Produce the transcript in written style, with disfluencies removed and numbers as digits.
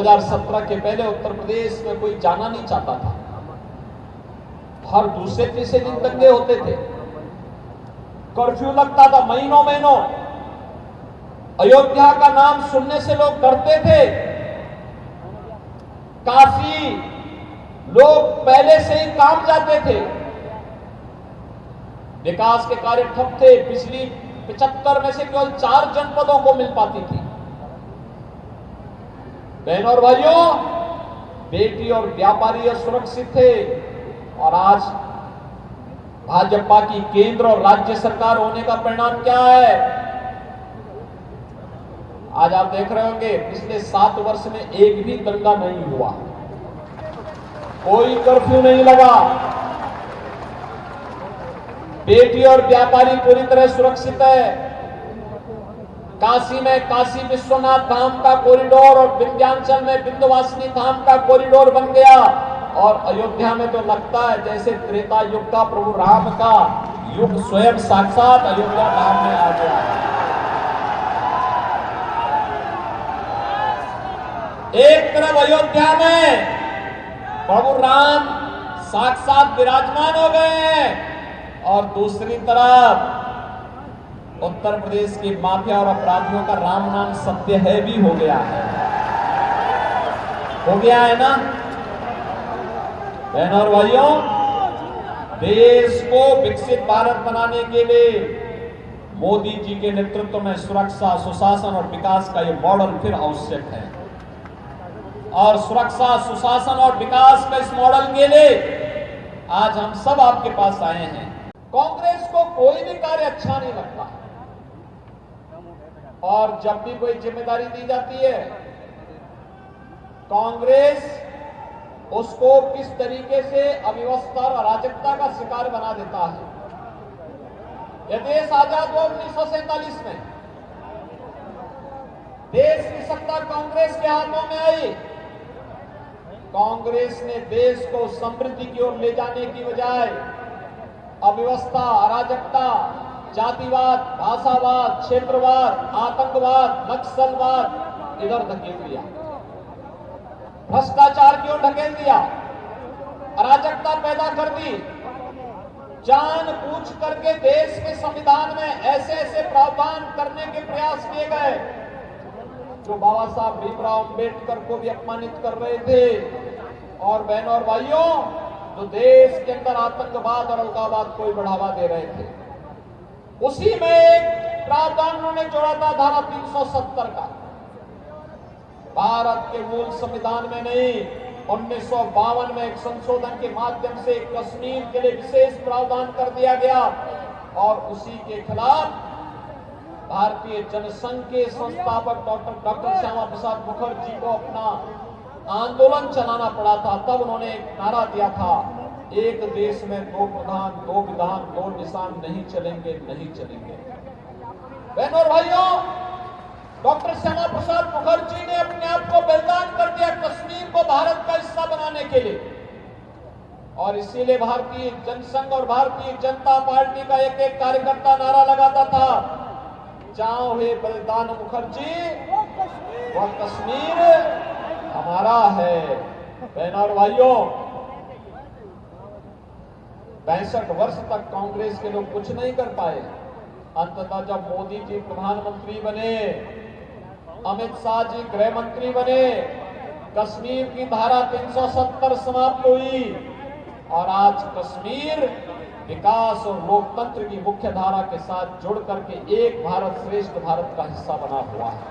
2017 के पहले उत्तर प्रदेश में कोई जाना नहीं चाहता था। हर दूसरे तीसरे दिन दंगे होते थे, कर्फ्यू लगता था महीनों महीनों। अयोध्या का नाम सुनने से लोग डरते थे। काशी लोग पहले से ही काम जाते थे। विकास के कार्य ठप थे। पिछली 75 में से केवल 4 जनपदों को मिल पाती थी। बहनों और भाइयों, बेटी और व्यापारी असुरक्षित थे। और आज भाजपा की केंद्र और राज्य सरकार होने का परिणाम क्या है? आज आप देख रहे होंगे पिछले 7 वर्ष में एक भी दंगा नहीं हुआ, कोई कर्फ्यू नहीं लगा। बेटी और व्यापारी पूरी तरह सुरक्षित है। काशी में काशी विश्वनाथ धाम का कॉरिडोर और विंध्याचल में विंध्यवासिनी धाम का कॉरिडोर बन गया। और अयोध्या में तो लगता है जैसे त्रेता युग का प्रभु राम का युग स्वयं साक्षात अयोध्या धाम में आ गया। एक तरफ अयोध्या में प्रभु राम साक्षात विराजमान हो गए हैं और दूसरी तरफ उत्तर प्रदेश की माफिया और अपराधियों का राम नाम सत्य है भी हो गया है ना। बहनों और भाइयों, देश को विकसित भारत बनाने के लिए मोदी जी के नेतृत्व में सुरक्षा, सुशासन और विकास का ये मॉडल फिर आवश्यक है। और सुरक्षा, सुशासन और विकास का इस मॉडल के लिए आज हम सब आपके पास आए हैं। कांग्रेस को कोई भी कार्य अच्छा नहीं लगता और जब भी कोई जिम्मेदारी दी जाती है, कांग्रेस उसको किस तरीके से अव्यवस्था और अराजकता का शिकार बना देता है। यह देश आजाद हुआ 1947 में, देश की सत्ता कांग्रेस के हाथों में आई। कांग्रेस ने देश को समृद्धि की ओर ले जाने की बजाय अव्यवस्था, अराजकता, जातिवाद, भाषावाद, क्षेत्रवाद, आतंकवाद, नक्सलवाद इधर धकेल दिया, भ्रष्टाचार की ओर ढकेल दिया, अराजकता पैदा कर दी। जानबूझ करके देश के संविधान में ऐसे ऐसे प्रावधान करने के प्रयास किए गए जो बाबा साहब भीमराव अंबेडकर को भी अपमानित कर रहे थे। और बहनों और भाइयों, जो देश के अंदर आतंकवाद और अलगाववाद को बढ़ावा दे रहे थे, उसी में एक प्रावधान उन्होंने जोड़ा था, धारा 370 का। भारत के मूल संविधान में नहीं, 1952 में एक संशोधन के माध्यम से कश्मीर के लिए विशेष प्रावधान कर दिया गया। और उसी के खिलाफ भारतीय जनसंघ के संस्थापक डॉक्टर श्यामा प्रसाद मुखर्जी को अपना आंदोलन चलाना पड़ा था। तब उन्होंने एक नारा दिया था, एक देश में 2 प्रधान, 2 विधान, 2 निशान नहीं चलेंगे, नहीं चलेंगे। बहनों और भाइयों, डॉक्टर श्यामा प्रसाद मुखर्जी ने अपने आप को बलिदान कर दिया कश्मीर को भारत का हिस्सा बनाने के लिए। और इसीलिए भारतीय जनसंघ और भारतीय जनता पार्टी का एक एक कार्यकर्ता नारा लगाता था, जहां हुए बलिदान मुखर्जी, वह कश्मीर हमारा है। बहनों और भाइयों, 65 वर्ष तक कांग्रेस के लोग कुछ नहीं कर पाए। अंततः जब मोदी जी प्रधानमंत्री बने, अमित शाह जी गृह मंत्री बने, कश्मीर की धारा 370 समाप्त हुई और आज कश्मीर विकास और लोकतंत्र की मुख्य धारा के साथ जुड़ करके एक भारत श्रेष्ठ भारत का हिस्सा बना हुआ है।